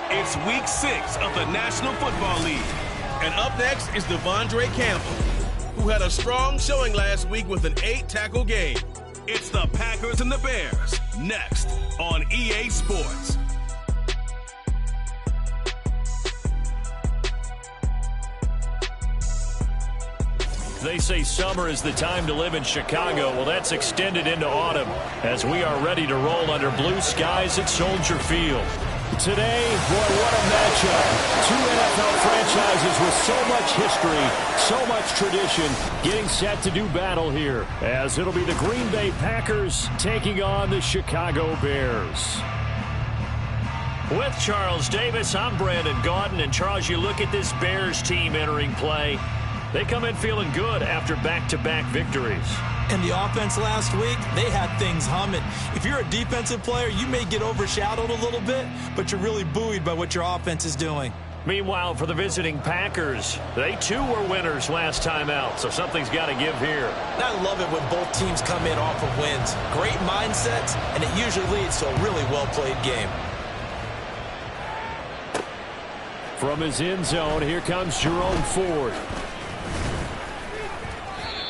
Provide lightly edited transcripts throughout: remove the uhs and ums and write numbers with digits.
It's week 6 of the National Football League. And up next is Devondre Campbell, who had a strong showing last week with an 8-tackle game. It's the Packers and the Bears, next on EA Sports. They say summer is the time to live in Chicago. Well, that's extended into autumn as we are ready to roll under blue skies at Soldier Field. Today, boy, what a matchup. Two NFL franchises with so much history, so much tradition, getting set to do battle here, as it'll be the Green Bay Packers taking on the Chicago Bears. With Charles Davis, I'm Brandon Gaudin. And Charles, you look at this Bears team entering play. They come in feeling good after back-to-back victories. And the offense last week, they had things humming. If you're a defensive player, you may get overshadowed a little bit, but you're really buoyed by what your offense is doing. Meanwhile, for the visiting Packers, they too were winners last time out, so something's got to give here. And I love it when both teams come in off of wins. Great mindsets, and it usually leads to a really well-played game. From his end zone, here comes Jerome Ford.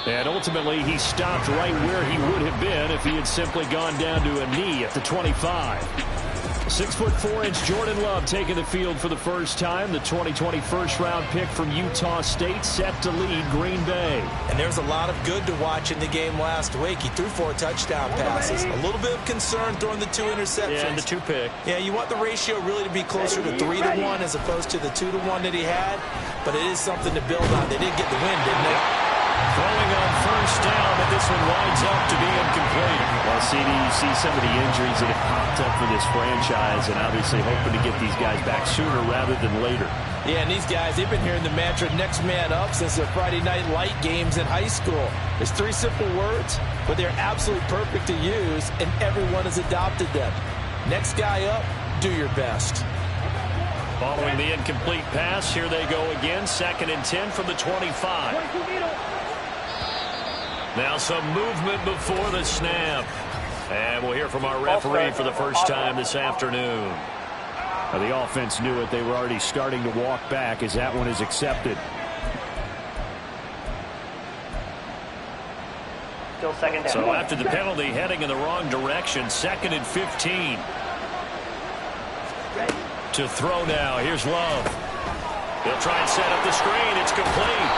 And ultimately, he stopped right where he would have been if he had simply gone down to a knee at the 25. 6'4" Jordan Love taking the field for the first time. The 2020 first-round pick from Utah State set to lead Green Bay. And there's a lot of good to watch in the game last week. He threw 4 touchdown passes. A little bit of concern throwing the 2 interceptions. Yeah, and the 2 pick. Yeah, you want the ratio really to be closer to 3-1 as opposed to the 2-1 that he had. But it is something to build on. They did get the win, didn't they? Throwing on first down, but this one winds up to be incomplete. Well, CD, you see some of the injuries that have popped up for this franchise, and obviously hoping to get these guys back sooner rather than later. Yeah, and these guys, they've been hearing the mantra next man up since their Friday night light games in high school. There's 3 simple words, but they're absolutely perfect to use, and everyone has adopted them. Next guy up, do your best. Following the incomplete pass, here they go again, 2nd and 10 from the 25. Now some movement before the snap. And we'll hear from our referee for the first time this afternoon. Now the offense knew it. They were already starting to walk back as that one is accepted. Still 2nd down. So after the penalty, heading in the wrong direction, 2nd and 15. To throw now. Here's Love. He'll try and set up the screen. It's complete.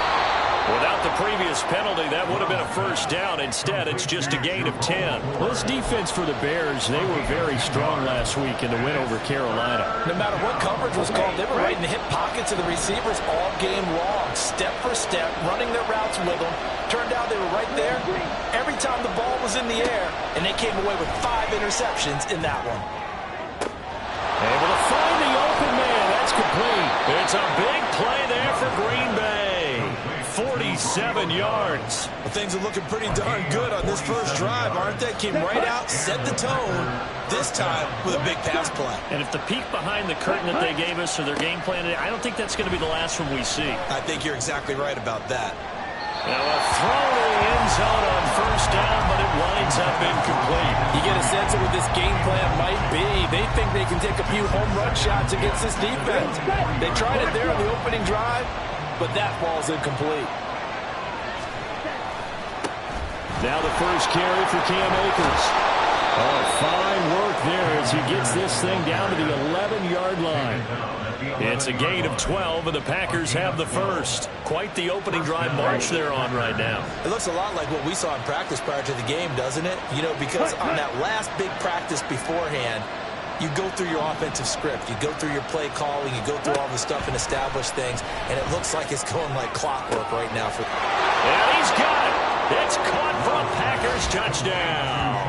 Without the previous penalty, that would have been a first down. Instead, it's just a gain of 10. Well, this defense for the Bears, they were very strong last week in the win over Carolina. No matter what coverage was called, they were right in the hip pockets of the receivers all game long, step for step, running their routes with them. Turned out they were right there every time the ball was in the air, and they came away with 5 interceptions in that one. Able to find the open man. That's complete. It's a big play there for Green Bay. 47 yards. Well, things are looking pretty darn good on this first drive, aren't they? Came right out, set the tone, this time with a big pass play. And if the peek behind the curtain that they gave us or their game plan, I don't think that's going to be the last one we see. I think you're exactly right about that. Now a throw to the end zone on first down, but it winds up incomplete. You get a sense of what this game plan might be. They think they can take a few home run shots against this defense. They tried it there on the opening drive, but that ball's incomplete. Now the first carry for Cam Akers. Oh, fine work there as he gets this thing down to the 11-yard line. It's a gain of 12, and the Packers have the first. Quite the opening drive march they're on right now. It looks a lot like what we saw in practice prior to the game, doesn't it? You know, because on that last big practice beforehand, you go through your offensive script. You go through your play calling. You go through all the stuff and establish things. And it looks like it's going like clockwork right now. And he's got it. It's caught for a Packers touchdown.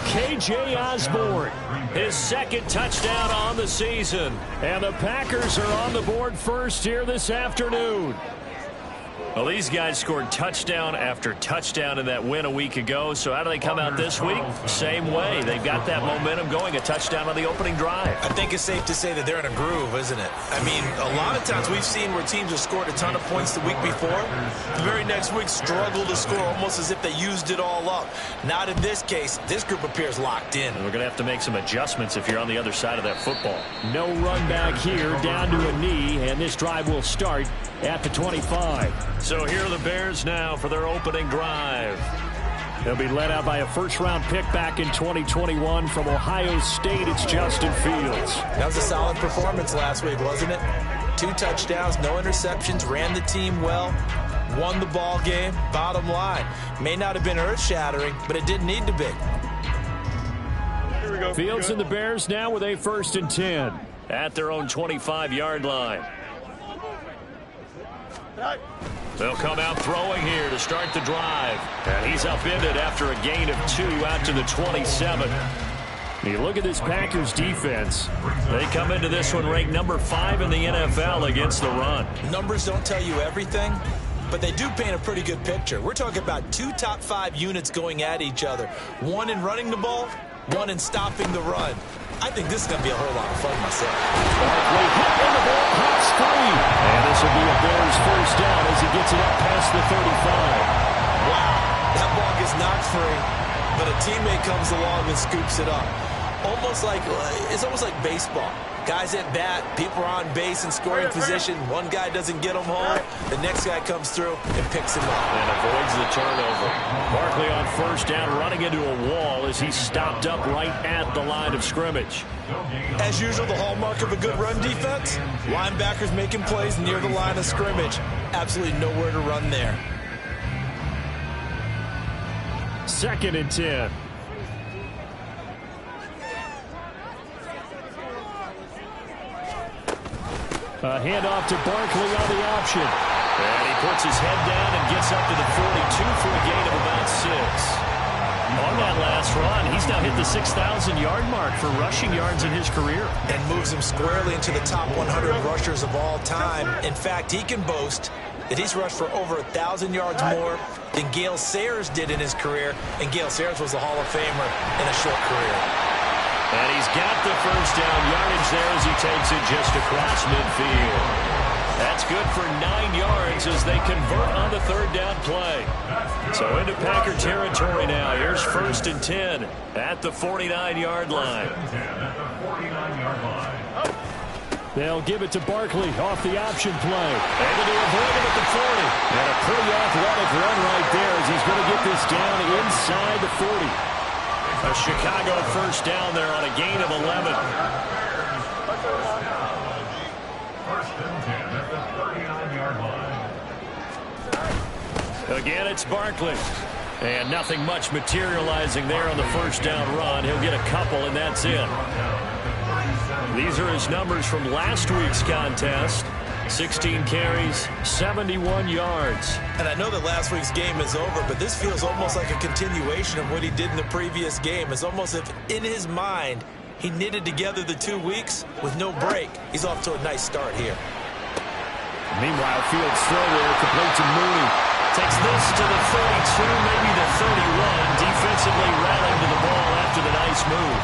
K.J. Osborne, his 2nd touchdown on the season. And the Packers are on the board first here this afternoon. Well, these guys scored touchdown after touchdown in that win a week ago. So how do they come out this week? Same way. They've got that momentum going, a touchdown on the opening drive. I think it's safe to say that they're in a groove, isn't it? I mean, a lot of times we've seen where teams have scored a ton of points the week before. The very next week struggle to score almost as if they used it all up. Not in this case. This group appears locked in. And we're going to have to make some adjustments if you're on the other side of that football. No run back here, down to a knee, and this drive will start at the 25. So here are the Bears now for their opening drive. They'll be led out by a first-round pick back in 2021 from Ohio State. It's Justin Fields. That was a solid performance last week, wasn't it? 2 touchdowns, no interceptions, ran the team well, won the ball game. Bottom line, may not have been earth-shattering, but it didn't need to be. Fields and the Bears now with a 1st and 10. At their own 25-yard line. They'll come out throwing here to start the drive. And he's upended after a gain of 2 out to the 27. You look at this Packers defense. They come into this one ranked number 5 in the NFL against the run. Numbers don't tell you everything, but they do paint a pretty good picture. We're talking about 2 top 5 units going at each other. 1 in running the ball, 1 in stopping the run. I think this is going to be a whole lot of fun myself. Barkley hit in the ball, pops free. And this will be a Bears first down as he gets it up past the 35. Wow, that ball gets knocked free, but a teammate comes along and scoops it up. It's almost like baseball. Guys at bat, people are on base in scoring position. One guy doesn't get them home. The next guy comes through and picks him up. And avoids the turnover. Barkley on first down, running into a wall as he stopped up right at the line of scrimmage. As usual, the hallmark of a good run defense, linebackers making plays near the line of scrimmage. Absolutely nowhere to run there. 2nd and 10. A handoff to Barkley on the option. And he puts his head down and gets up to the 42 for a gain of about 6. On that last run, he's now hit the 6,000-yard mark for rushing yards in his career. And moves him squarely into the top 100 rushers of all time. In fact, he can boast that he's rushed for over 1,000 yards more than Gale Sayers did in his career. And Gale Sayers was a Hall of Famer in a short career. And he's got the first down yardage there as he takes it just across midfield. That's good for 9 yards as they convert on the 3rd down play. So into Packer territory now. Here's 1st and 10 at the 49-yard line. They'll give it to Barkley off the option play. Able to avoid him at the 40. And a pretty athletic run right there as he's going to get this down inside the 40. A Chicago first down there on a gain of 11. Again, it's Barkley. And nothing much materializing there on the first down run. He'll get a couple, and that's it. These are his numbers from last week's contest. 16 carries, 71 yards. And I know that last week's game is over, but this feels almost like a continuation of what he did in the previous game. It's almost as if in his mind he knitted together the 2 weeks with no break. He's off to a nice start here. Meanwhile, Fields throw there, complete to Mooney. Takes this to the 32, maybe the 31. Defensively rallying to the ball after the nice move.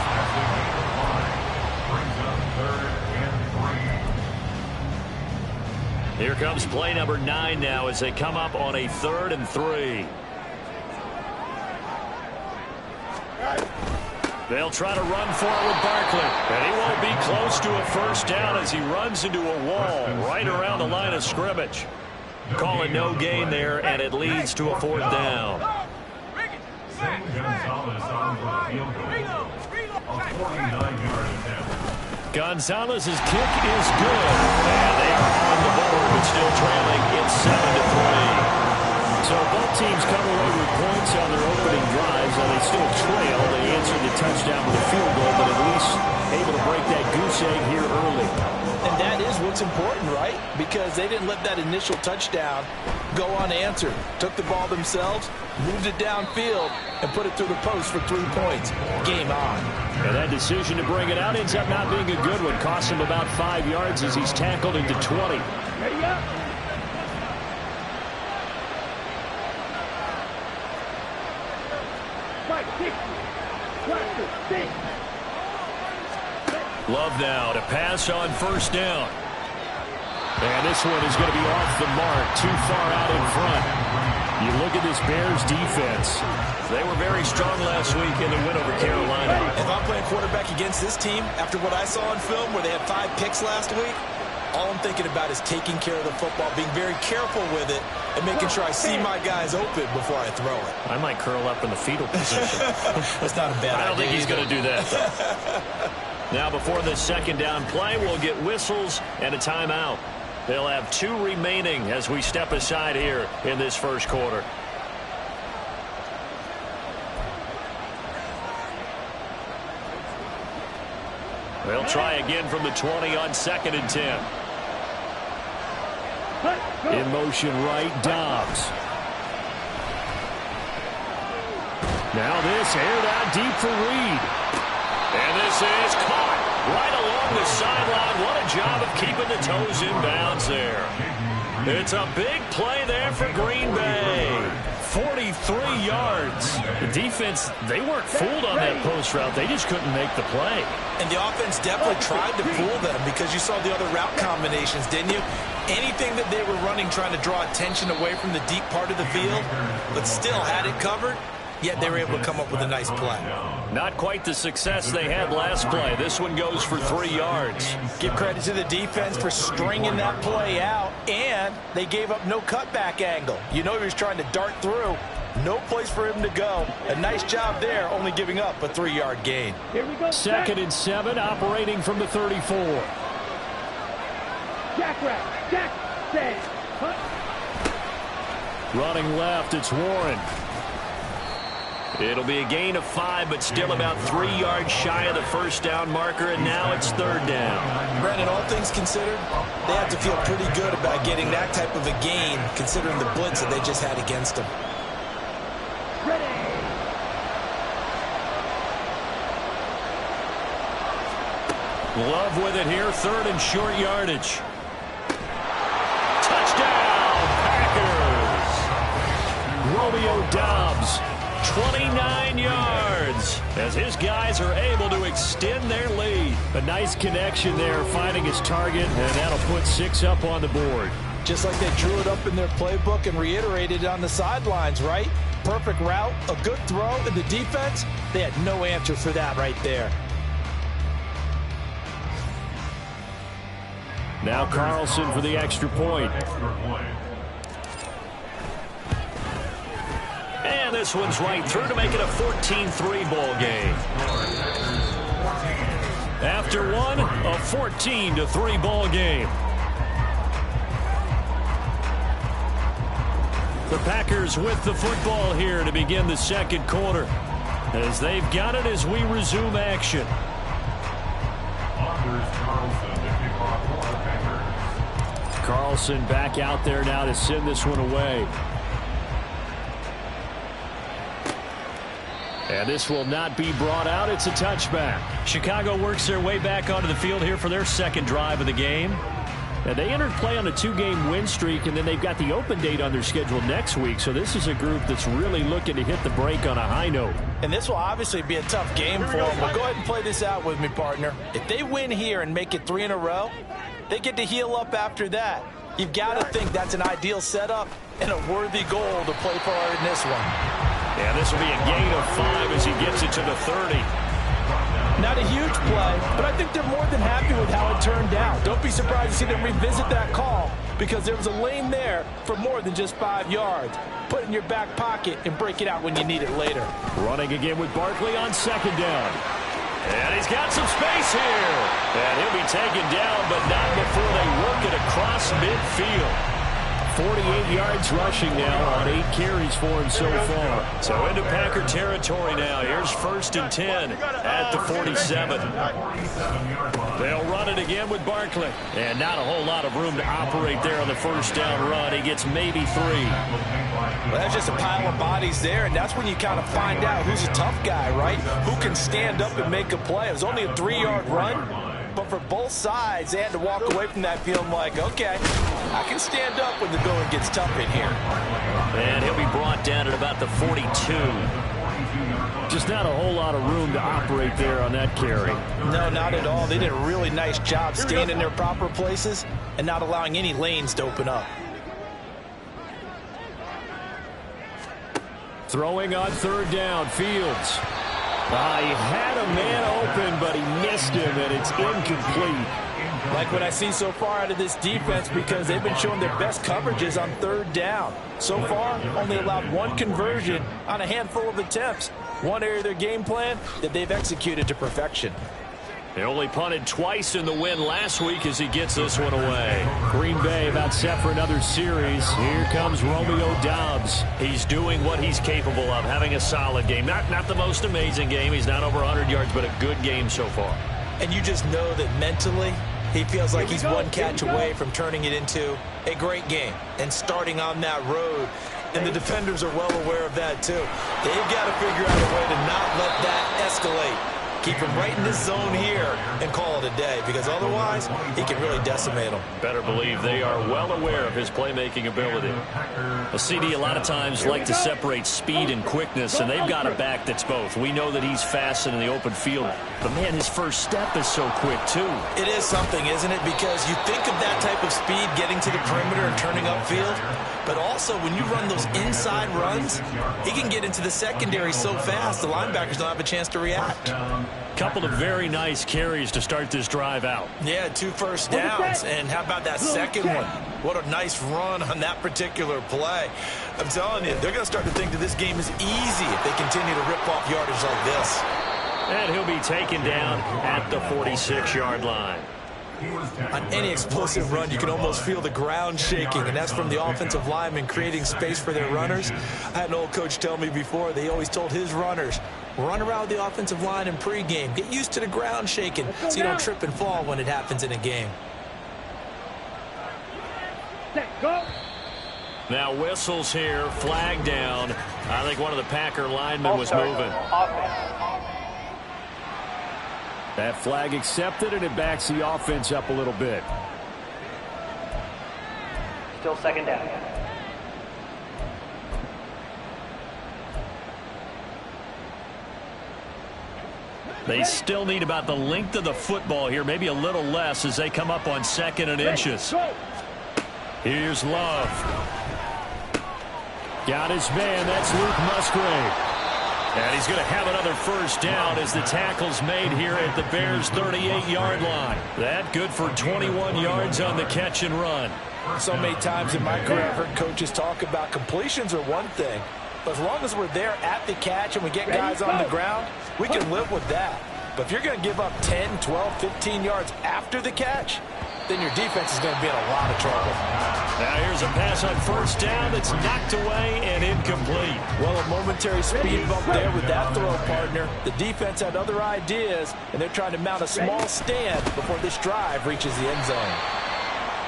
Here comes play number 9 now as they come up on a 3rd and 3. They'll try to run for it with Barkley. And he won't be close to a first down as he runs into a wall right around the line of scrimmage. Call it no gain there, and it leads to a 4th down. Gonzalez's kick is good. And they are on the board, but still trailing. It's 7-3. So both teams come away with points on their opening drives, and they still trail. They answered the touchdown with a field goal, but at least able to break that goose egg here early. And that is what's important, right? Because they didn't let that initial touchdown go unanswered. Took the ball themselves, moved it downfield, and put it through the post for 3 points. Game on. And that decision to bring it out ends up not being a good one. Costs him about 5 yards as he's tackled into 20. Love now to pass on first down. And this one is going to be off the mark, too far out in front. You look at this Bears defense. They were very strong last week in the win over Carolina. If I'm playing quarterback against this team, after what I saw on film where they had 5 picks last week, all I'm thinking about is taking care of the football, being very careful with it, and making sure I see my guys open before I throw it. I might curl up in the fetal position. That's not a bad idea. I don't think he's going to do that, though. Now, before the second down play, we'll get whistles and a timeout. They'll have 2 remaining as we step aside here in this first quarter. They'll try again from the 20 on 2nd and 10. In motion right, Dobbs. Now this aired out deep for Reed. And this is caught right along the sideline. What a job of keeping the toes in bounds there. It's a big play there for Green Bay. 43 yards. The defense, they weren't fooled on that post route. They just couldn't make the play. And the offense definitely tried to fool them because you saw the other route combinations, didn't you? Anything that they were running trying to draw attention away from the deep part of the field, but still had it covered, yet they were able to come up with a nice play. Not quite the success they had last play. This one goes for 3 yards. Give credit to the defense for stringing that play out, and they gave up no cutback angle. You know he was trying to dart through. No place for him to go. A nice job there, only giving up a 3-yard gain. Here we go. 2nd and 7, operating from the 34. Jack, stay. Running left, it's Warren. It'll be a gain of 5, but still about 3 yards shy of the first down marker, and now it's 3rd down. Brandon, all things considered, they have to feel pretty good about getting that type of a gain, considering the blitz that they just had against them. Love with it here, 3rd and short yardage. Touchdown, Packers! Romeo Dobbs. 29 yards as his guys are able to extend their lead. A nice connection there, finding his target, and that'll put 6 up on the board. Just like they drew it up in their playbook and reiterated it on the sidelines, right? Perfect route, a good throw, and the defense, they had no answer for that right there. Now Carlson for the extra point. And this one's right through to make it a 14-3 ball game. After one, a 14-3 ball game. The Packers with the football here to begin the second quarter, as they've got it as we resume action. Carlson back out there now to send this one away. And this will not be brought out. It's a touchback. Chicago works their way back onto the field here for their second drive of the game. And they entered play on a 2-game win streak, and then they've got the open date on their schedule next week. So this is a group that's really looking to hit the break on a high note. And this will obviously be a tough game for them. But go ahead and play this out with me, partner. If they win here and make it 3 in a row, they get to heal up after that. You've got to think that's an ideal setup and a worthy goal to play for in this one. Yeah, this will be a gain of 5 as he gets it to the 30. Not a huge play, but I think they're more than happy with how it turned out. Don't be surprised to see them revisit that call because there was a lane there for more than just 5 yards. Put it in your back pocket and break it out when you need it later. Running again with Barkley on 2nd down. And he's got some space here. And he'll be taken down, but not before they work it across midfield. 48 yards rushing now on 8 carries for him so far. So into Packer territory now. Here's 1st and 10 at the 47. They'll run it again with Barkley. And not a whole lot of room to operate there on the first down run. He gets maybe 3. Well, that's just a pile of bodies there, and that's when you kind of find out who's a tough guy, right? Who can stand up and make a play. It was only a 3-yard run. But for both sides, they had to walk away from that feeling like, okay, I can stand up when the going gets tough in here. And he'll be brought down at about the 42. Just not a whole lot of room to operate there on that carry. No, not at all. They did a really nice job staying in their proper places and not allowing any lanes to open up. Throwing on third down, Fields. He had a man open, but he missed him, and it's incomplete. Like what I see so far out of this defense, because they've been showing their best coverages on third down. So far, only allowed one conversion on a handful of attempts. One area of their game plan that they've executed to perfection. They only punted twice in the win last week as he gets this one away. Green Bay about set for another series. Here comes Romeo Doubs. He's doing what he's capable of, having a solid game. Not the most amazing game. He's not over 100 yards, but a good game so far. And you just know that mentally, he feels like he's one catch away from turning it into a great game and starting on that road. And the defenders are well aware of that, too. They've got to figure out a way to not let that escalate. Keep him right in this zone here and call it a day, because otherwise he can really decimate them. Better believe they are well aware of his playmaking ability. A CD a lot of times like to separate speed and quickness, and they've got a back that's both. We know that he's fast in the open field, but man, his first step is so quick too. It is something, isn't it? Because you think of that type of speed getting to the perimeter and turning upfield, but also when you run those inside runs, he can get into the secondary so fast the linebackers don't have a chance to react. Couple of very nice carries to start this drive out. Yeah, 2 first downs. And how about that second one? What a nice run on that particular play. I'm telling you, they're going to start to think that this game is easy if they continue to rip off yardage like this. And he'll be taken down at the 46-yard line. On any explosive run, you can almost feel the ground shaking, and that's from the offensive linemen creating space for their runners. I had an old coach tell me before, they always told his runners, run around the offensive line in pregame. Get used to the ground shaking so you don't trip and fall when it happens in a game. Now whistles here, flag down. I think one of the Packer linemen was moving. That flag accepted, and it backs the offense up a little bit. Still second down. They still need about the length of the football here, maybe a little less as they come up on 2nd and inches. Here's Love. Got his man. That's Luke Musgrave. And he's going to have another first down as the tackle's made here at the Bears' 38-yard line. That good for 21 yards on the catch and run. So many times in my career, I've heard coaches talk about completions are one thing, but as long as we're there at the catch and we get guys on the ground, we can live with that. But if you're going to give up 10, 12, 15 yards after the catch, then your defense is going to be in a lot of trouble. Now here's a pass on first down that's knocked away and incomplete. Well, a momentary speed bump there with that throw, partner. The defense had other ideas, and they're trying to mount a small stand before this drive reaches the end zone.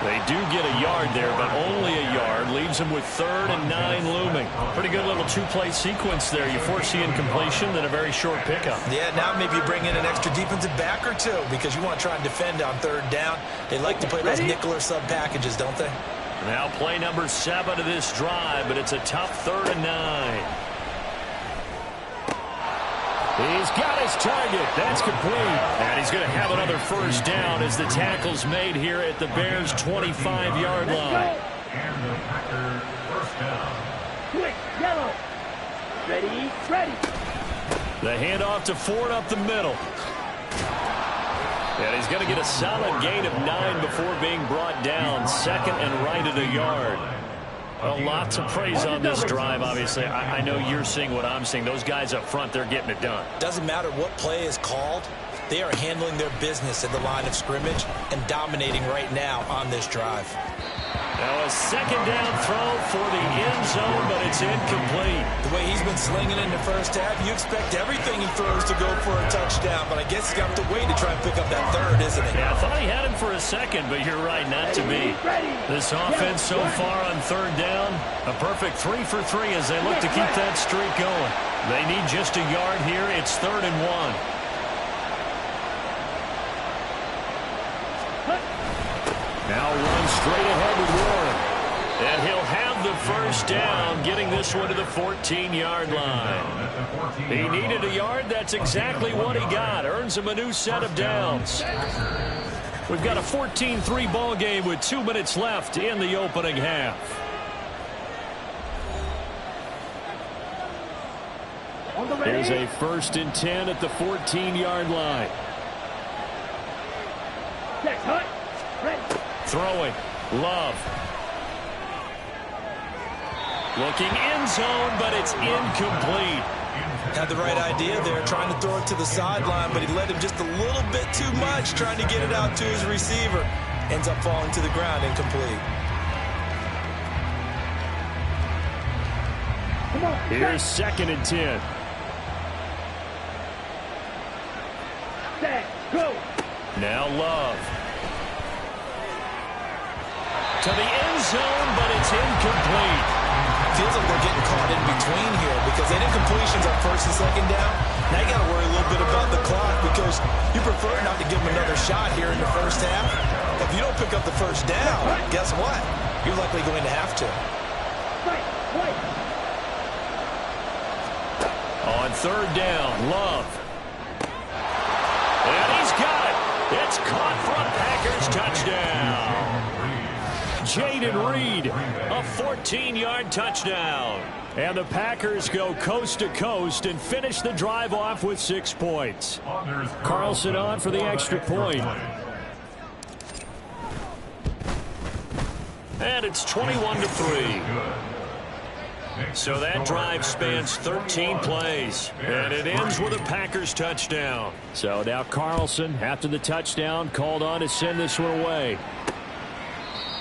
They do get a yard there, but only a yard. Leaves them with 3rd and 9 looming. Pretty good little 2-play sequence there. You force the incompletion, then a very short pickup. Yeah, now maybe you bring in an extra defensive back or 2 because you want to try and defend on 3rd down. They like to play those nickel or sub packages, don't they? Now play number 7 of this drive, but it's a tough 3rd and 9. He's got his target. That's complete. And he's going to have another first down as the tackle's made here at the Bears' 25-yard line. And the Packers first down. Quick, yellow. Ready, ready. The handoff to Ford up the middle. And he's going to get a solid gain of 9 before being brought down. 2nd and right at a yard. Well, lots of praise on this drive, obviously. I know you're seeing what I'm seeing. Those guys up front, they're getting it done. Doesn't matter what play is called. They are handling their business at the line of scrimmage and dominating right now on this drive. Now a 2nd down throw for the end zone, but it's incomplete. The way he's been slinging in the first half, you expect everything he throws to go for a touchdown, but I guess he's got to wait to try and pick up that 3rd, isn't it? Yeah, I thought he had him for a second, but you're right, not to be. This offense so far on 3rd down, a perfect 3 for 3 as they look to keep that streak going. They need just a yard here. It's 3rd and 1. Now run straight ahead with Warren. And he'll have the first down, getting this one to the 14-yard line. He needed a yard. That's exactly what he got. Earns him a new set of downs. We've got a 14-3 ball game with 2 minutes left in the opening half. Here's a 1st and 10 at the 14-yard line. Throwing. Love. Looking end zone, but it's incomplete. Had the right idea there, trying to throw it to the sideline, but he led him just a little bit too much, trying to get it out to his receiver. Ends up falling to the ground, incomplete. Here's 2nd and 10. Now Love. To the end zone, but it's incomplete. Feels like they're getting caught in between here because they did completions on 1st and 2nd down. Now you got to worry a little bit about the clock because you prefer not to give them another shot here in the first half. If you don't pick up the 1st down, guess what? You're likely going to have to. On 3rd down, Love. And he's got it. It's caught for a Packers touchdown. Jaden Reed, a 14-yard touchdown. And the Packers go coast to coast and finish the drive off with 6 points. Carlson on for the extra point. And it's 21-3. So that drive spans 13 plays, and it ends with a Packers touchdown. So now Carlson, after the touchdown, called on to send this one away.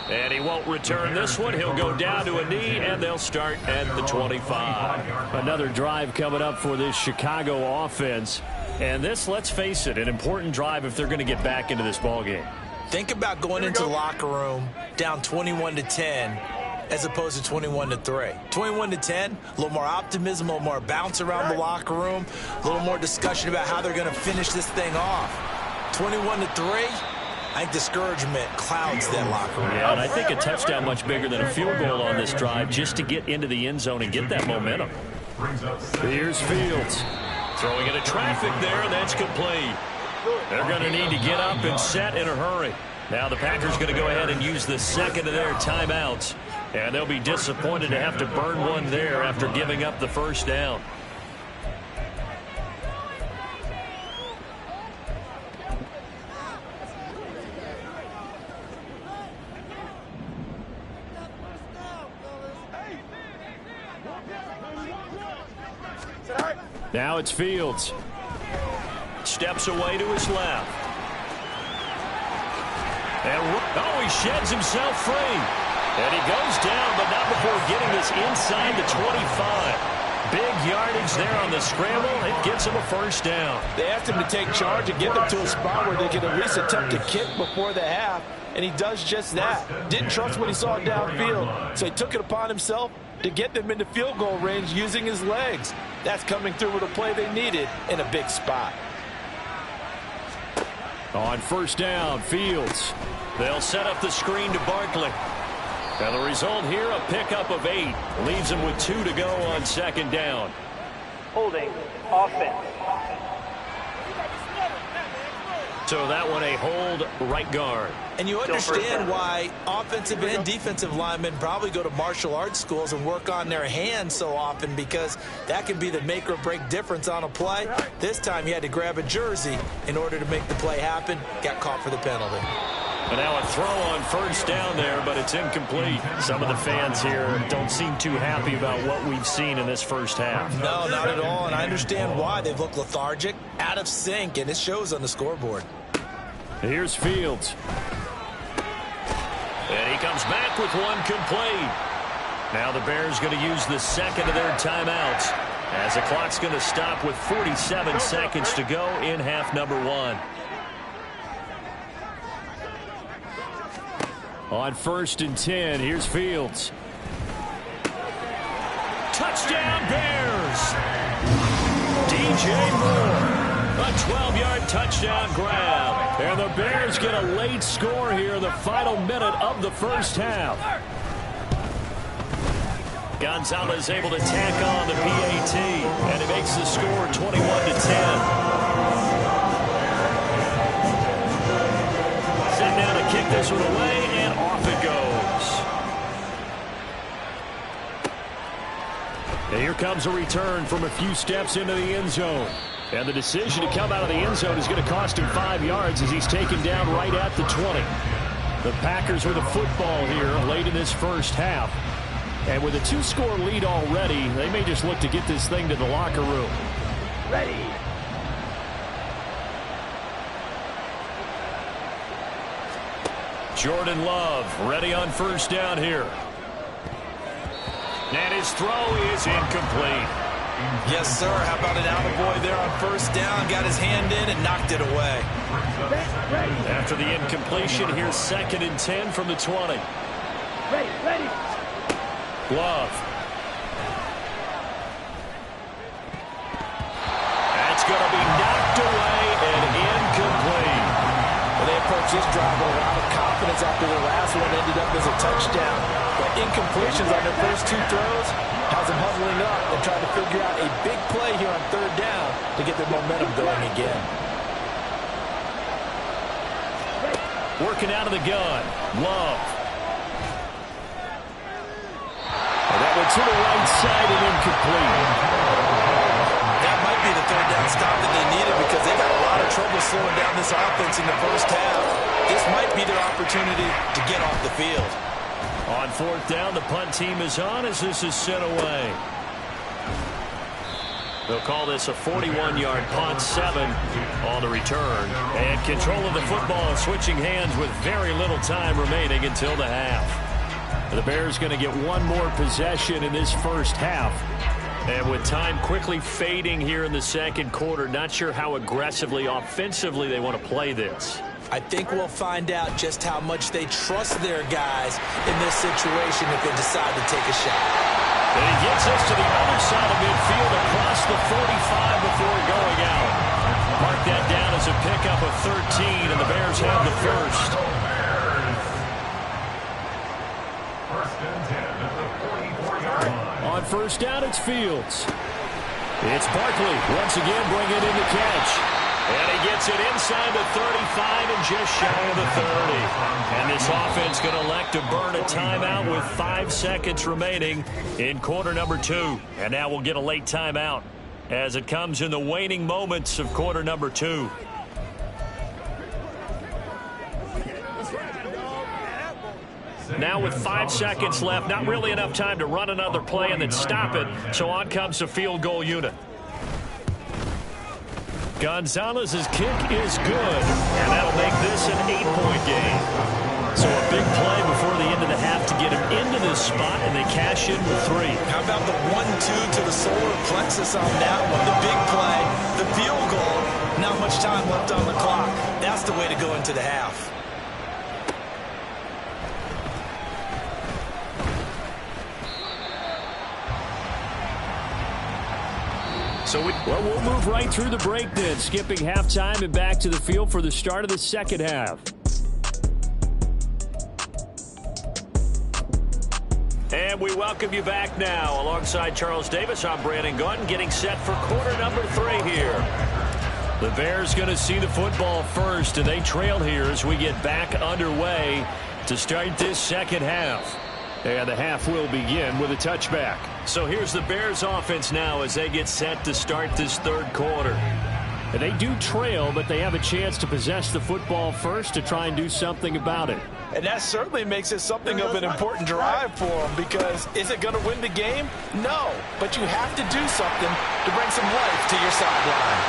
And he won't return this one. He'll go down to a knee, and they'll start at the 25. Another drive coming up for this Chicago offense. And this, let's face it, an important drive if they're going to get back into this ballgame. Think about going into the locker room down 21-10 as opposed to 21-3. 21-10, a little more optimism, a little more bounce around the locker room, a little more discussion about how they're going to finish this thing off. 21-3, I think discouragement clouds that locker room. Yeah, and I think a touchdown much bigger than a field goal on this drive just to get into the end zone and get that momentum. Here's Fields. Throwing into traffic there, and that's complete. They're going to need to get up and set in a hurry. Now the Packers going to go ahead and use the 2nd of their timeouts. And they'll be disappointed to have to burn one there after giving up the 1st down. Now it's Fields. Steps away to his left. And he sheds himself free. And he goes down, but not before getting this inside the 25. Big yardage there on the scramble. It gets him a 1st down. They asked him to take charge and get them to a spot where they can at least attempt to kick before the half, and he does just that. Didn't trust what he saw downfield, so he took it upon himself to get them into field goal range using his legs. That's coming through with a play they needed in a big spot. On 1st down, Fields. They'll set up the screen to Barkley. And the result here, a pickup of 8. Leaves him with 2 to go on 2nd down. Holding offense. So that one a hold right guard. And you understand why offensive and defensive linemen probably go to martial arts schools and work on their hands so often, because that can be the make or break difference on a play. This time he had to grab a jersey in order to make the play happen. Got caught for the penalty. And now a throw on 1st down there, but it's incomplete. Some of the fans here don't seem too happy about what we've seen in this 1st half. No, not at all, and I understand why. They've looked lethargic, out of sync, and it shows on the scoreboard. Here's Fields. And he comes back with one complete. Now the Bears going to use the 2nd of their timeouts as the clock's going to stop with 47 seconds to go in half number 1. On 1st and 10, here's Fields. Touchdown Bears! DJ Moore, a 12-yard touchdown grab. And the Bears get a late score here in the final minute of the 1st half. Gonzalez able to tack on the PAT, and it makes the score 21-10. Set down to kick this one away, and off it goes. And here comes a return from a few steps into the end zone. And the decision to come out of the end zone is going to cost him 5 yards as he's taken down right at the 20. The Packers with a football here late in this first half. And with a 2-score lead already, they may just look to get this thing to the locker room. Ready. Jordan Love ready on first down here. And his throw is incomplete. Yes, sir. How about an attaboy there on first down? Got his hand in and knocked it away. After the incompletion, here's 2nd and 10 from the 20. Ready. Love. That's going to be knocked away and incomplete. Well, they approached this drive with a lot of confidence after their last one ended up as a touchdown. But incompletions on their first 2 throws has them huddling up and trying to figure out a big play here on 3rd down to get their momentum going again. Working out of the gun. Love. And that one to the right side and incomplete. That might be the 3rd down stop that they needed because they got a lot of trouble slowing down this offense in the first half. This might be their opportunity to get off the field. On 4th down, the punt team is on as this is sent away. They'll call this a 41-yard punt, 7 on the return. And control of the football switching hands with very little time remaining until the half. The Bears going to get one more possession in this first half. And with time quickly fading here in the 2nd quarter, not sure how aggressively, offensively they want to play this. I think we'll find out just how much they trust their guys in this situation if they decide to take a shot. And he gets us to the other side of midfield across the 45 before going out. Mark that down as a pickup of 13, and the Bears have the first. On first down, it's Fields. It's Barkley once again bringing in the catch. And he gets it inside the 35 and just shy of the 30. And this offense going to elect to burn a timeout with 5 seconds remaining in quarter number 2. And now we'll get a late timeout as it comes in the waning moments of quarter number 2. Now with 5 seconds left, not really enough time to run another play and then stop it. So on comes the field goal unit. Gonzalez's kick is good, and that'll make this an 8-point game. So a big play before the end of the half to get him into this spot, and they cash in with 3. How about the 1-2 to the solar plexus on that one? The big play, the field goal, not much time left on the clock. That's the way to go into the half. So we'll move right through the break then, skipping halftime and back to the field for the start of the second half. And we welcome you back now. Alongside Charles Davis, I'm Brandon Gaunt, getting set for quarter number 3 here. The Bears going to see the football first, and they trail here as we get back underway to start this second half. And the half will begin with a touchback. So here's the Bears offense now as they get set to start this 3rd quarter. And they do trail, but they have a chance to possess the football first to try and do something about it. And that certainly makes it something of an important drive for them, because is it going to win the game? No, but you have to do something to bring some life to your sideline.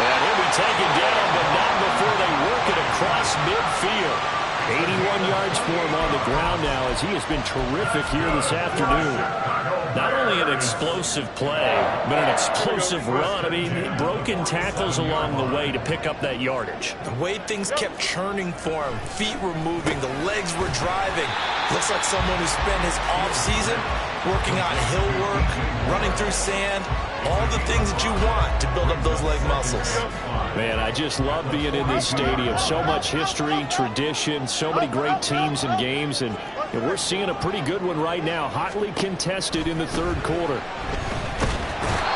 And he'll be taken down, but not before they work it across midfield. 81 yards for him on the ground now as he has been terrific here this afternoon. Not only an explosive play, but an explosive run. I mean, broken tackles along the way to pick up that yardage. The way things kept churning for him, feet were moving, the legs were driving. Looks like someone who spent his offseason working on hill work, running through sand, all the things that you want to build up those leg muscles. Man, I just love being in this stadium. So much history, tradition, so many great teams and games, and And we're seeing a pretty good one right now, hotly contested in the third quarter.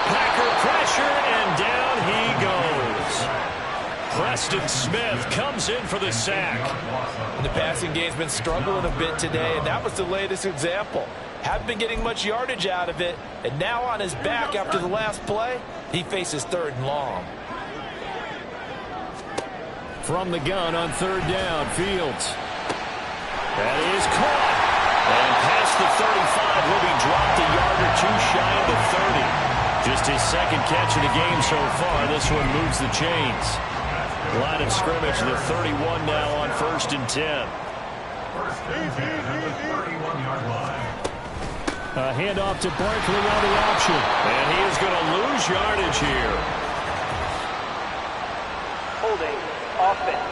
Packer pressure, and down he goes. Preston Smith comes in for the sack. The passing game's been struggling a bit today, and that was the latest example. Haven't been getting much yardage out of it, and now on his back after the last play, he faces 3rd and long. From the gun on 3rd down, Fields. That is caught. And past the 35 will be dropped a yard or two shy of the 30. Just his 2nd catch of the game so far. This one moves the chains. Line of scrimmage, the 31 now on 1st and 10. A handoff to Barkley on the option. And he is going to lose yardage here. Holding. Offense.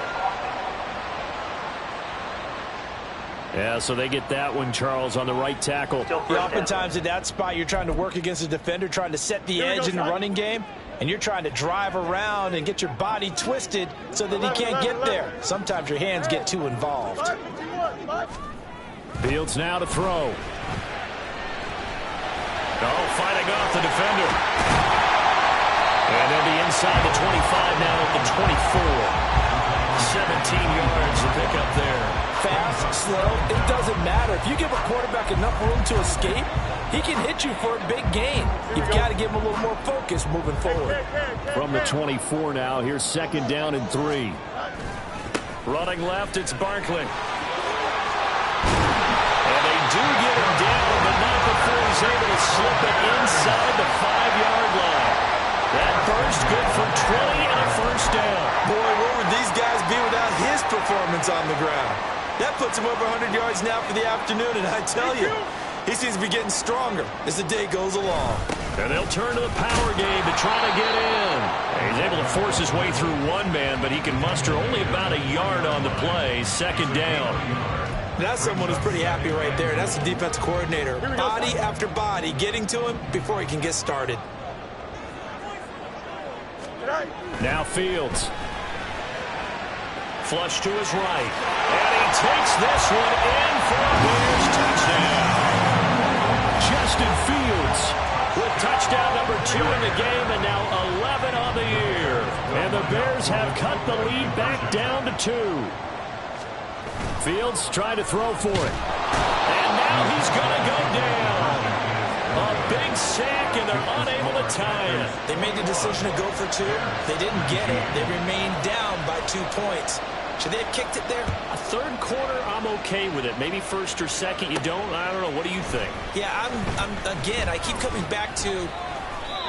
Yeah, so they get that one, Charles, on the right tackle. Yeah, oftentimes at that spot, you're trying to work against a defender, trying to set the edge in the running game, and you're trying to drive around and get your body twisted so that he can't get there. Sometimes your hands get too involved. Fields now to throw. Oh, fighting off the defender. And they'll be inside the 25 now at the 24. 17 yards to pick up there. Fast, slow, it doesn't matter. If you give a quarterback enough room to escape, he can hit you for a big gain. You've got to give him a little more focus moving forward. From the 24 now, here's 2nd down and 3. Running left, it's Barkley. And they do get him down, but not before he's able to slip it inside the 5-yard line. That burst good for 20 and a 1st down. Boy, where would these guys be without his performance on the ground? That puts him over 100 yards now for the afternoon, and I tell you, he seems to be getting stronger as the day goes along. And they'll turn to the power game to try to get in. He's able to force his way through one man, but he can muster only about a yard on the play. 2nd down. That's someone who's pretty happy right there. That's the defense coordinator. Body after body getting to him before he can get started. Now Fields. Flush to his right. And he takes this one in for a Bears touchdown. Justin Fields With touchdown number 2 in the game and now 11 on the year. And the Bears have cut the lead back down to 2. Fields trying to throw for it. And now he's going to go down. A big sack, and they're unable to tie it. They made the decision to go for 2. They didn't get it. They remained down by 2 points. Should they have kicked it there? A 3rd quarter, I'm okay with it. Maybe 1st or 2nd, you don't. I don't know. What do you think? Yeah, again, I keep coming back to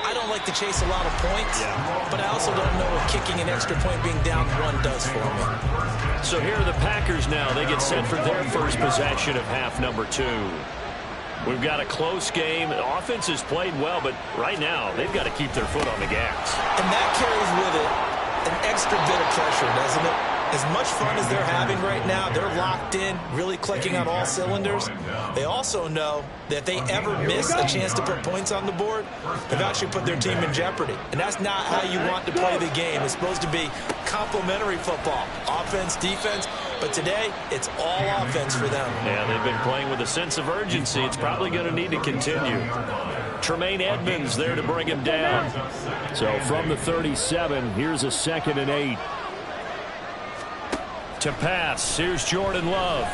I don't like to chase a lot of points, but I also don't know what kicking an extra point being down 1 does for me. So here are the Packers now. They get set for their first possession of half number 2. We've got a close game. The offense has played well, but right now they've got to keep their foot on the gas. And that carries with it an extra bit of pressure, doesn't it? As much fun as they're having right now, they're locked in, really clicking on all cylinders. They also know that if they ever miss a chance to put points on the board, they've actually put their team in jeopardy. And that's not how you want to play the game. It's supposed to be complementary football, offense, defense. But today, it's all offense for them. Yeah, they've been playing with a sense of urgency. It's probably going to need to continue. Tremaine Edmonds there to bring him down. So from the 37, here's a 2nd and 8. To pass, here's Jordan Love.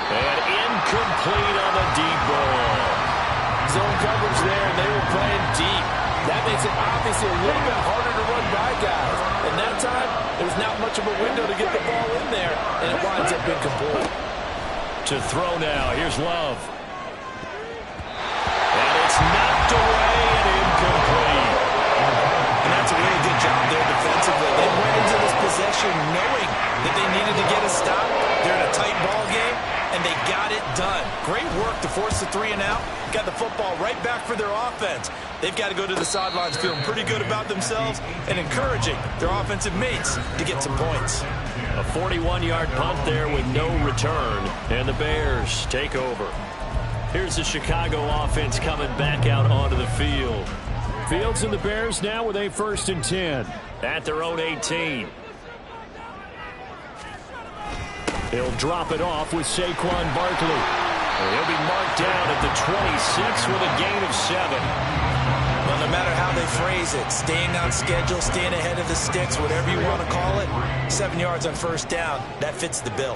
And incomplete on the deep ball. Zone coverage there, and they were playing deep. That makes it obviously a little bit harder to run by guys. And that time, there's not much of a window to get the ball in there, and it winds up incomplete. To throw now, here's Love. And it's knocked away and incomplete. And that's a really good job there defensively. They went into this possession knowing that they needed to get a stop. They're in a tight ball game, and they got it done. Great work to force the 3 and out. Got the football right back for their offense. They've got to go to the sidelines feeling pretty good about themselves and encouraging their offensive mates to get some points. A 41-yard punt there with no return, and the Bears take over. Here's the Chicago offense coming back out onto the field. Fields and the Bears now with a 1st and 10. At their own 18. He'll drop it off with Saquon Barkley. He'll be marked down at the 26 with a gain of 7. Well, no matter how they phrase it, staying on schedule, staying ahead of the sticks, whatever you want to call it, 7 yards on first down, that fits the bill.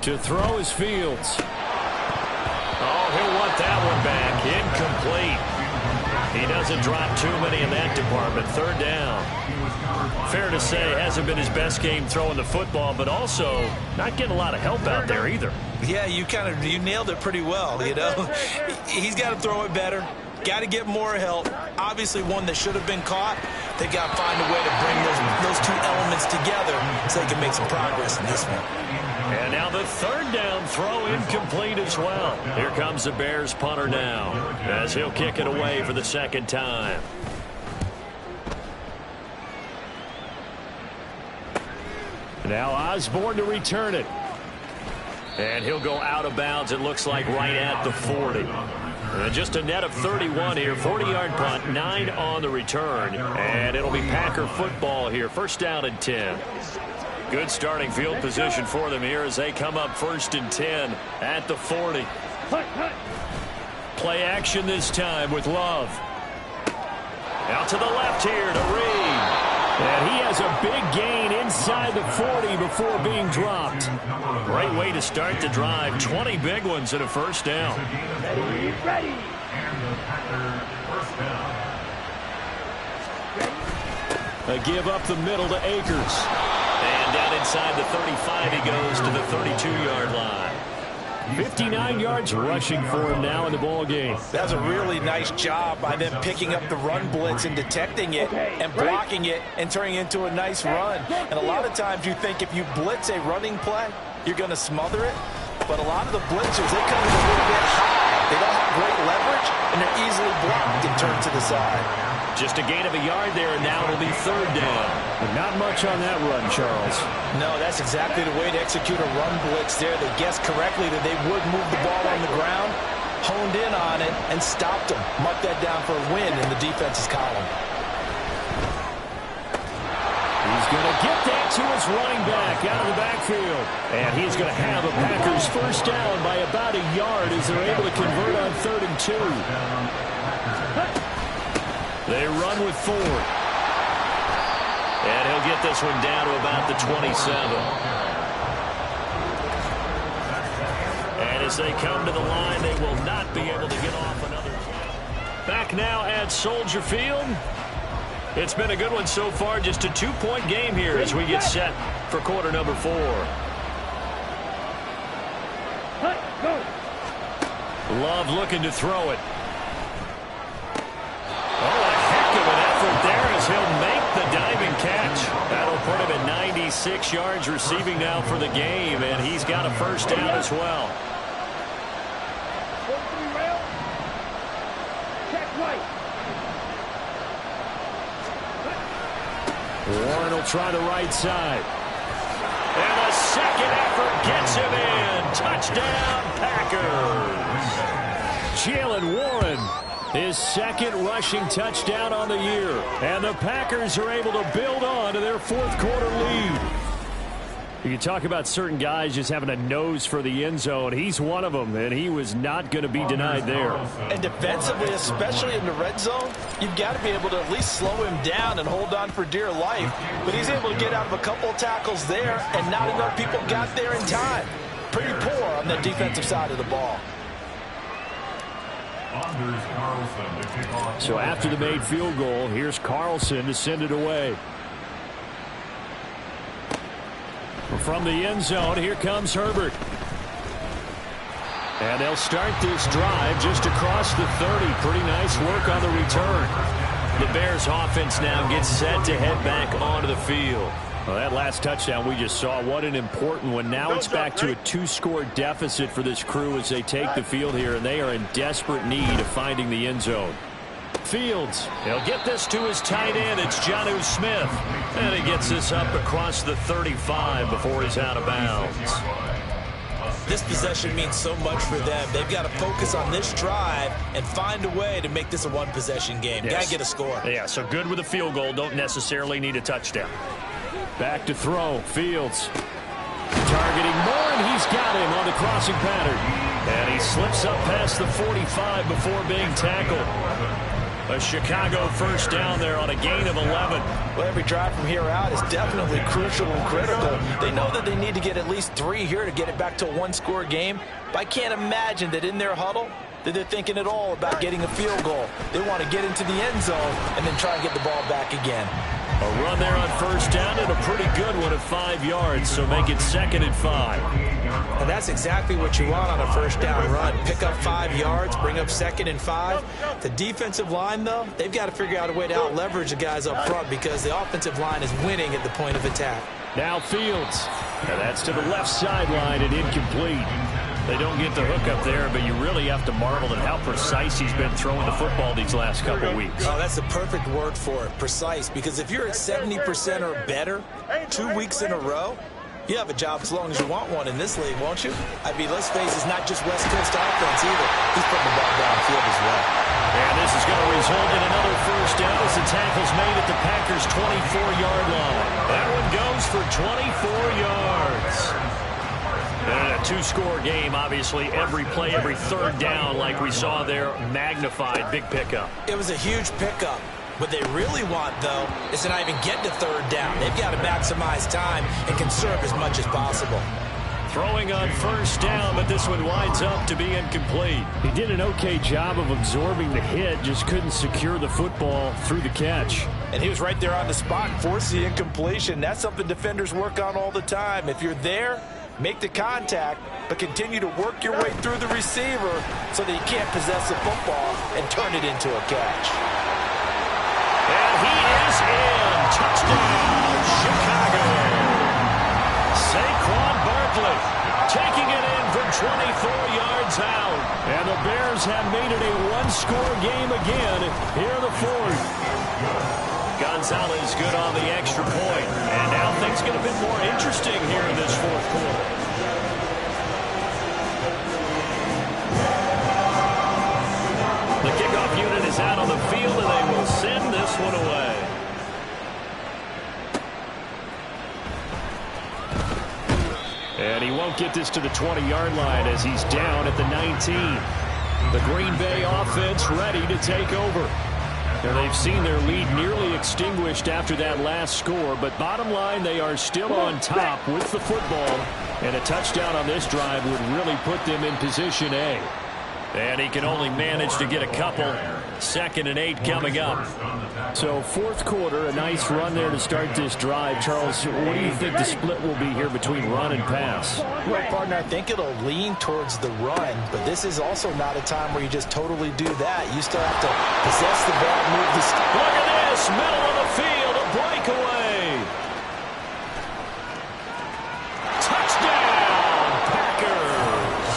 To throw is Fields. Oh, he'll want that one back. Incomplete. He doesn't drop too many in that department. Third down. Fair to say, hasn't been his best game throwing the football, but also not getting a lot of help out there either. Yeah, you nailed it pretty well, you know. He's got to throw it better. Got to get more help. Obviously, one that should have been caught. They got to find a way to bring those two elements together so they can make some progress in this one. And now the third down throw incomplete as well. Here comes the Bears punter now as he'll kick it away for the second time. Now Osborne to return it. And he'll go out of bounds, it looks like, right at the 40. And just a net of 31 here. 40-yard punt, 9 on the return. And it'll be Packer football here. First down and 10. Good starting field position for them here as they come up 1st and 10 at the 40. Play action this time with Love. Out to the left here to Reed. And he has a big gain inside the 40 before being dropped. Great way to start the drive. 20 big ones and a first down. Ready. A give up the middle to Akers. And down inside the 35 he goes to the 32-yard line. 59 yards rushing for him now in the ball game. That's a really nice job by them picking up the run blitz and detecting it and blocking it and turning it into a nice run. And a lot of times you think if you blitz a running play, you're going to smother it. But a lot of the blitzers, they come in a little bit high. They don't have great leverage, and they're easily blocked and turned to the side. Just a gain of a yard there, and now it'll be third down. But not much on that run, Charles. No, that's exactly the way to execute a run blitz there. They guessed correctly that they would move the ball on the ground, honed in on it, and stopped them. Mark that down for a win in the defense's column. He's going to get that to his running back out of the backfield. And he's going to have a Packers first down by about a yard as they're able to convert on 3rd and 2. They run with Ford. And he'll get this one down to about the 27. And as they come to the line, they will not be able to get off another. Back now at Soldier Field. It's been a good one so far. Just a 2-point game here as we get set for quarter number 4. Love looking to throw it. There as he'll make the diving catch. That'll put him at 96 yards receiving now for the game, and he's got a first down as well. Warren will try the right side. And a second effort gets him in. Touchdown, Packers. Jalen Warren. His second rushing touchdown on the year. And the Packers are able to build on to their 4th quarter lead. You can talk about certain guys just having a nose for the end zone. He's one of them, and he was not going to be denied there. And defensively, especially in the red zone, you've got to be able to at least slow him down and hold on for dear life. But he's able to get out of a couple of tackles there, and not enough people got there in time. Pretty poor on the defensive side of the ball. So after the made field goal, here's Carlson to send it away. From the end zone, here comes Herbert. And they'll start this drive just across the 30. Pretty nice work on the return. The Bears offense now gets set to head back onto the field. Well, that last touchdown we just saw, what an important one. Now it's back to a 2-score deficit for this crew as they take the field here, and they are in desperate need of finding the end zone. Fields, he'll get this to his tight end. It's Jonnu Smith. And he gets this up across the 35 before he's out of bounds. This possession means so much for them. They've got to focus on this drive and find a way to make this a one-possession game. Yes. Got to get a score. Yeah, so good with a field goal. Don't necessarily need a touchdown. Back to throw. Fields targeting Moore, and he's got him on the crossing pattern. And he slips up past the 45 before being tackled. A Chicago first down there on a gain of 11. Well, every drive from here out is definitely crucial and critical. They know that they need to get at least 3 here to get it back to a one-score game. But I can't imagine that in their huddle that they're thinking at all about getting a field goal. They want to get into the end zone and then try and get the ball back again. A run there on first down and a pretty good one at 5 yards, so make it 2nd and 5. And that's exactly what you want on a first down run. Pick up 5 yards, bring up 2nd and 5. The defensive line, though, they've got to figure out a way to out-leverage the guys up front because the offensive line is winning at the point of attack. Now Fields. And that's to the left sideline and incomplete. They don't get the hook up there, but you really have to marvel at how precise he's been throwing the football these last couple weeks. Oh, that's the perfect word for it, precise, because if you're at 70% or better 2 weeks in a row, you have a job as long as you want one in this league, won't you? I mean, let's face it, it's not just West Coast offense either. He's putting the ball downfield as well. And this is going to result in another first down as the tackle's made at the Packers' 24-yard line. That one goes for 24 yards. And a 2-score game, obviously, every play, every third down, like we saw there, magnified, big pickup. It was a huge pickup. What they really want, though, is to not even get to third down. They've got to maximize time and conserve as much as possible. Throwing on first down, but this one winds up to be incomplete. He did an okay job of absorbing the hit, just couldn't secure the football through the catch. And he was right there on the spot and forced the incompletion. That's something defenders work on all the time. If you're there, make the contact, but continue to work your way through the receiver so that you can't possess the football and turn it into a catch. And he is in. Touchdown, Chicago. Saquon Barkley taking it in from 24 yards out. And the Bears have made it a one-score game again here in the fourth. Gonzalez good on the extra point. And now things get a bit more interesting here in this fourth quarter. The kickoff unit is out on the field, and they will send this one away. And he won't get this to the 20-yard line as he's down at the 19. The Green Bay offense ready to take over. Now they've seen their lead nearly extinguished after that last score, but bottom line, they are still on top with the football, and a touchdown on this drive would really put them in position A. And he can only manage to get a couple. 2nd and 8 coming up. So fourth quarter, a nice run there to start this drive. Charles, what do you think the split will be here between run and pass? Well, partner, I think it'll lean towards the run, but this is also not a time where you just totally do that. You still have to possess the ball, move the... Look at this, middle of the field, a breakaway. Touchdown, Packers.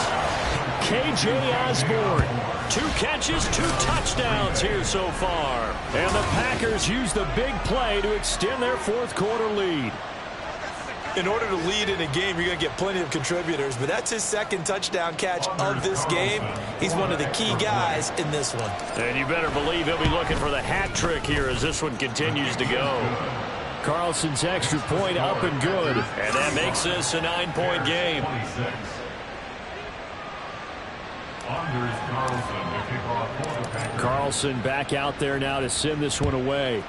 KJ Osborne. 2 catches, 2 touchdowns here so far. And the Packers use the big play to extend their fourth quarter lead. In order to lead in a game, you're going to get plenty of contributors, but that's his 2nd touchdown catch of this game. He's one of the key guys in this one. And you better believe he'll be looking for the hat trick here as this one continues to go. Carlson's extra point up and good. And that makes this a 9-point game. Carlson back out there now to send this one away.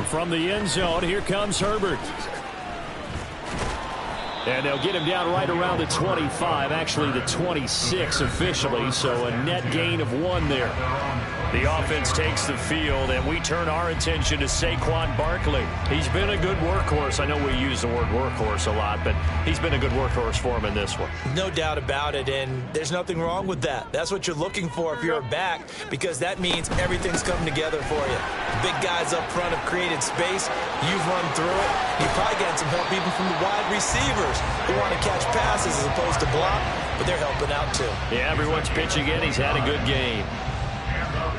From the end zone, here comes Herbert. And they'll get him down right around the 25, actually the 26 officially, so a net gain of 1 there. The offense takes the field, and we turn our attention to Saquon Barkley. He's been a good workhorse. I know we use the word workhorse a lot, but he's been a good workhorse for him in this one. No doubt about it, and there's nothing wrong with that. That's what you're looking for if you're a back, because that means everything's coming together for you. The big guys up front have created space. You've run through it. You've probably gotten some help even from the wide receivers who want to catch passes as opposed to block, but they're helping out too. Yeah, everyone's pitching in. He's had a good game.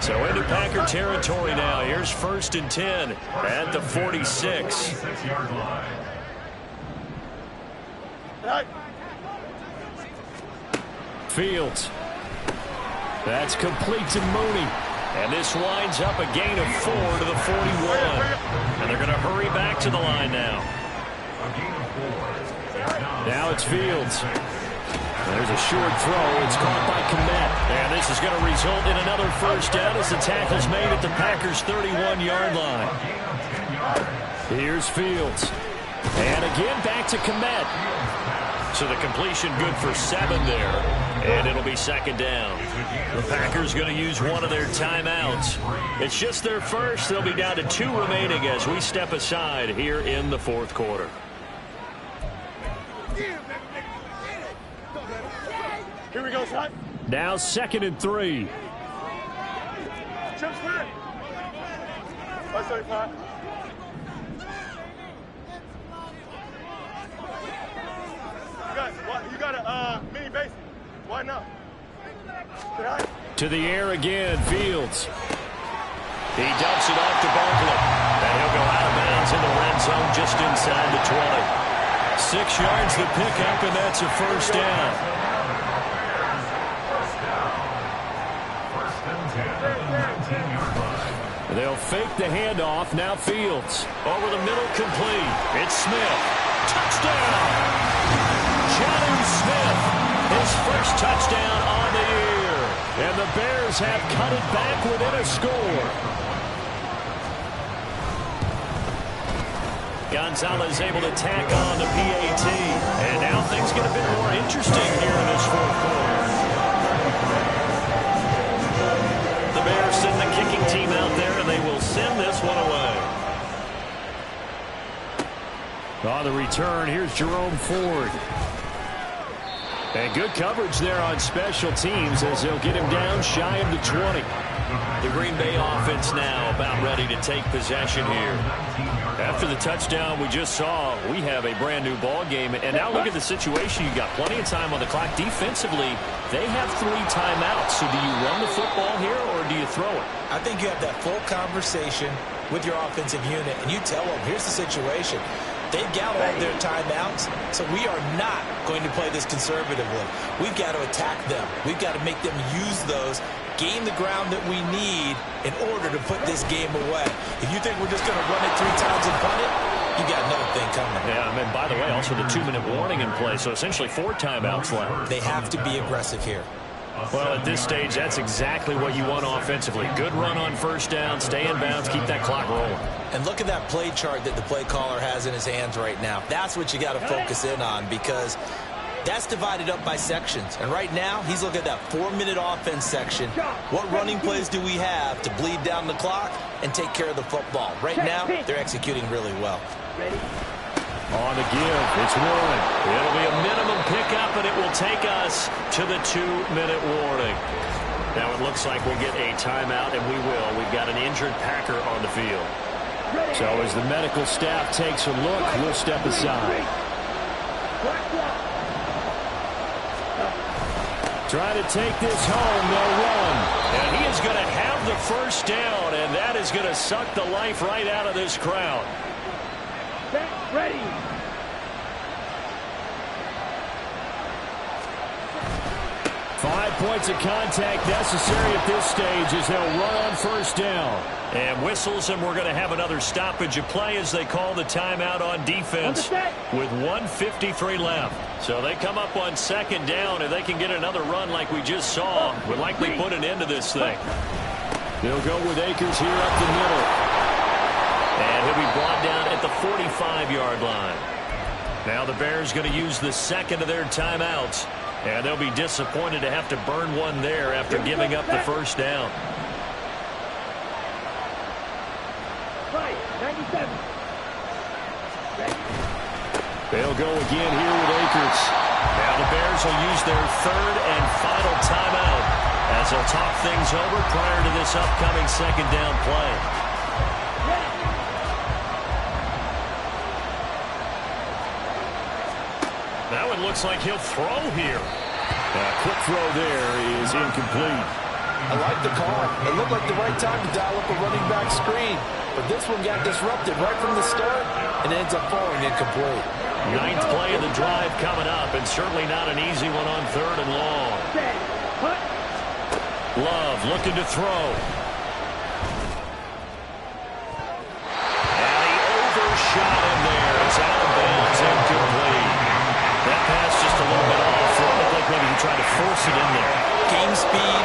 So into Packer territory now. Here's 1st and 10 at the 46. Fields. That's complete to Mooney. And this winds up a gain of 4 to the 41. And they're going to hurry back to the line now. Now it's Fields. There's a short throw. It's caught by Kmet. And this is going to result in another first down as the tackle's made at the Packers' 31-yard line. Here's Fields. And again back to Kmet. So the completion good for 7 there. And it'll be second down. The Packers going to use one of their timeouts. It's just their first. They'll be down to 2 remaining as we step aside here in the fourth quarter. Here we go, son. Now 2nd and 3. Chip split. Let's say 5. You got a mini basic. Why not? To the air again, Fields. He dumps it off to Barkley. And he'll go out of bounds in the red zone just inside the 20. 6 yards to pick up, and that's a first down. They'll fake the handoff. Now Fields. Over the middle, complete. It's Smith. Touchdown! Jonnu Smith. His first touchdown on the year. And the Bears have cut it back within a score. Gonzalez able to tack on the PAT. And now things get a bit more interesting here in this fourth quarter. The Bears send the kicking team out there, and they will send this one away. On the return, here's Jerome Ford. And good coverage there on special teams as they'll get him down shy of the 20. The Green Bay offense now about ready to take possession here. After the touchdown we just saw, we have a brand new ball game. And now look at the situation. You got plenty of time on the clock. Defensively, they have 3 timeouts. So do you run the football here or do you throw it? I think you have that full conversation with your offensive unit, and you tell them, here's the situation. They've got all their timeouts, so we are not going to play this conservatively. We've got to attack them. We've got to make them use those, gain the ground that we need in order to put this game away. If you think we're just going to run it 3 times and punt it, you got another thing coming. Yeah, I mean, by the way, also the 2-minute warning in play, so essentially 4 timeouts left. They have to be aggressive here. Well, at this stage, that's exactly what you want offensively. Good run on first down, stay in bounds, keep that clock rolling. And look at that play chart that the play caller has in his hands right now. That's what you got to focus in on, because that's divided up by sections. And right now, he's looking at that 4-minute offense section. What running plays do we have to bleed down the clock and take care of the football? Right now, they're executing really well. On the give, it's 1. It'll be a minimum pickup, and it will take us to the 2-minute warning. Now it looks like we'll get a timeout, and we will. We've got an injured Packer on the field. So as the medical staff takes a look, we'll step aside. Try to take this home, they'll run. And he is going to have the first down, and that is going to suck the life right out of this crowd. Ready. 5 points of contact necessary at this stage as they'll run on first down. And whistles, and we're going to have another stoppage of play as they call the timeout on defense with 1:53 left. So they come up on second down, and they can get another run like we just saw. Would likely put an end to this thing. They'll go with Akers here up the middle. And he'll be brought down at the 45-yard line. Now the Bears going to use the second of their timeouts. And they'll be disappointed to have to burn one there after giving up the first down. 97. They'll go again here with Akers. Now the Bears will use their 3rd and final timeout as they'll talk things over prior to this upcoming second down play. Now it looks like he'll throw here. Quick throw there is incomplete. I like the call. It looked like the right time to dial up a running back screen. But this one got disrupted right from the start and ends up falling incomplete. 9th play of the drive coming up, and certainly not an easy one on 3rd and long. Love looking to throw. try to force it in there. Game speed,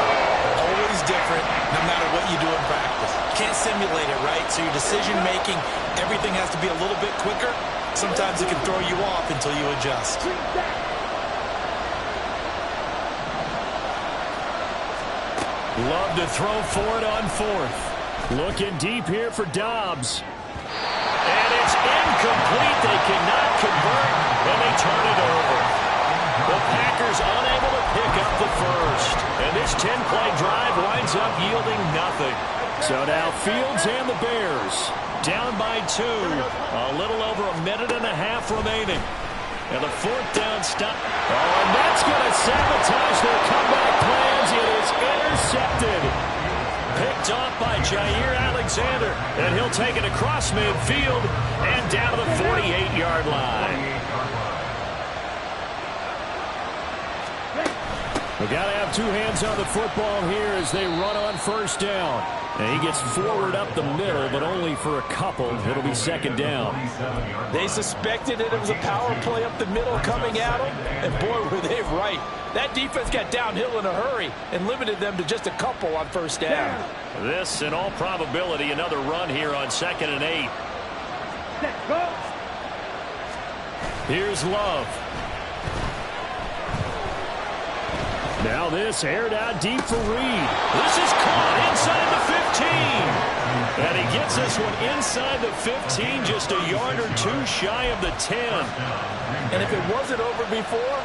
always different, no matter what you do in practice. You can't simulate it, right? So your decision-making, everything has to be a little bit quicker. Sometimes it can throw you off until you adjust. Love to throw for it on fourth. Looking deep here for Dobbs. And it's incomplete. They cannot convert, and they turn it over. The Packers unable to pick up the first. And this 10-play drive winds up yielding nothing. So now Fields and the Bears down by 2. A little over a minute and a half remaining. And the fourth down stop. Oh, and that's going to sabotage their comeback plans. It is intercepted. Picked off by Jair Alexander. And he'll take it across midfield and down to the 48-yard line. We've got to have two hands on the football here as they run on first down. And he gets forward up the middle, but only for a couple. It'll be second down. They suspected it was a power play up the middle coming at them, and boy, were they right. That defense got downhill in a hurry and limited them to just a couple on first down. This, in all probability, another run here on 2nd and 8. Here's Love. Now this aired out deep for Reed. This is caught inside the 15. And he gets this one inside the 15, just a yard or two shy of the 10. And if it wasn't over before,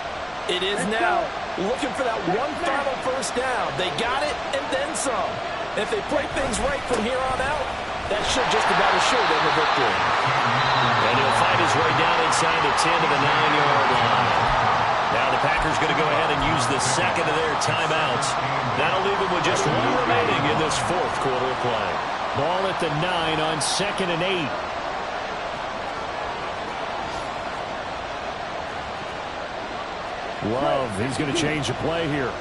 it is now. Looking for that one final first down. They got it and then some. And if they play things right from here on out, that should just about assure them the victory. And he'll find his way down inside the 10 to the 9-yard line. Now the Packers going to go ahead and use the second of their timeouts. That'll leave them with just one remaining in this fourth quarter of play. Ball at the 9 on 2nd and 8. Love, he's going to change the play here.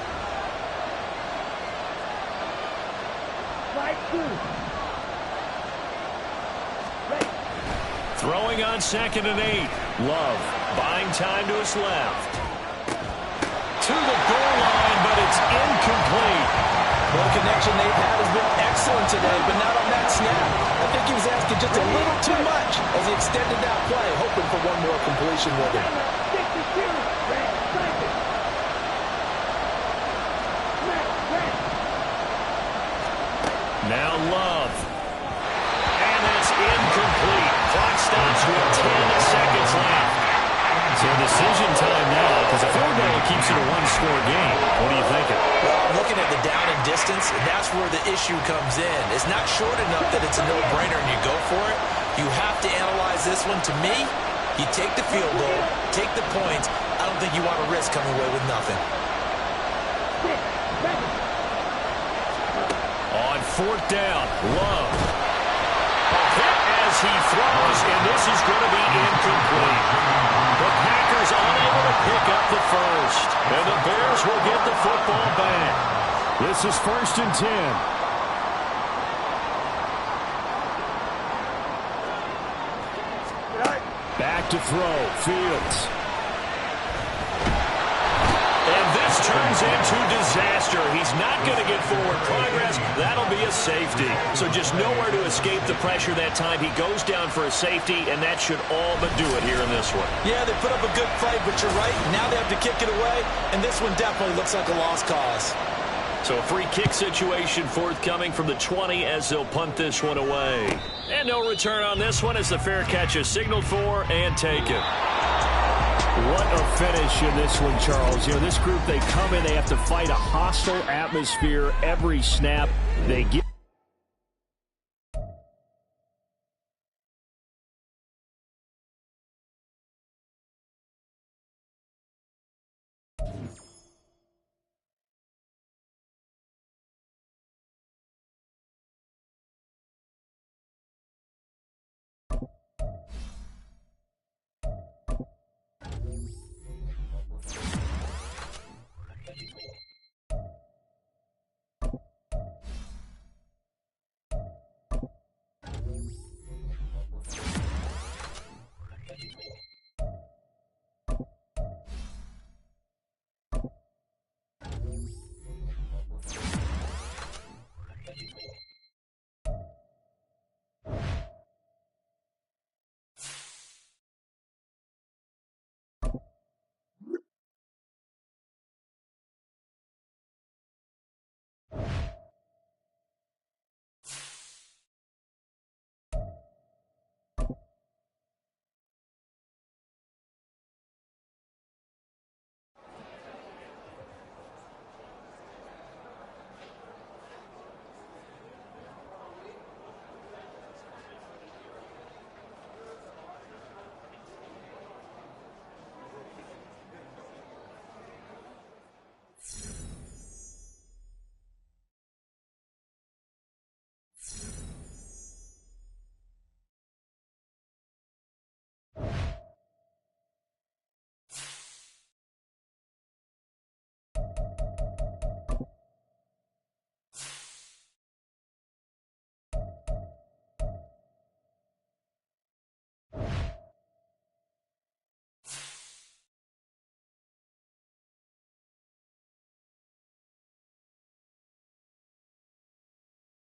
Throwing on 2nd and 8. Love buying time to his left. To the goal line, but it's incomplete. Well, the connection they've had has been excellent today, but not on that snap. I think he was asking just a little too much as he extended that play, hoping for one more completion with it. Now Love. And it's incomplete. Clock stops with 10 seconds left. So decision time now, because a field goal keeps it a one-score game. What are you thinking? Well, I'm looking at the down and distance, and that's where the issue comes in. It's not short enough that it's a no-brainer and you go for it. You have to analyze this one. To me, you take the field goal, take the points. I don't think you want to risk coming away with nothing. On fourth down, Love. A hit as he throws, and this is going to be incomplete. The Packers unable to pick up the first, and the Bears will get the football back. This is 1st and 10. Back to throw, Fields. And this turns into disaster. He's not going to get forward progress. That'll be a safety. So just nowhere to escape the pressure that time. He goes down for a safety, and that should all but do it here in this one. Yeah, they put up a good fight, but you're right. Now they have to kick it away, and this one definitely looks like a lost cause. So a free kick situation forthcoming from the 20 as they'll punt this one away. And no return on this one as the fair catch is signaled for and taken. What a finish in this one, Charles. You know, this group, they come in, they have to fight a hostile atmosphere every snap. They get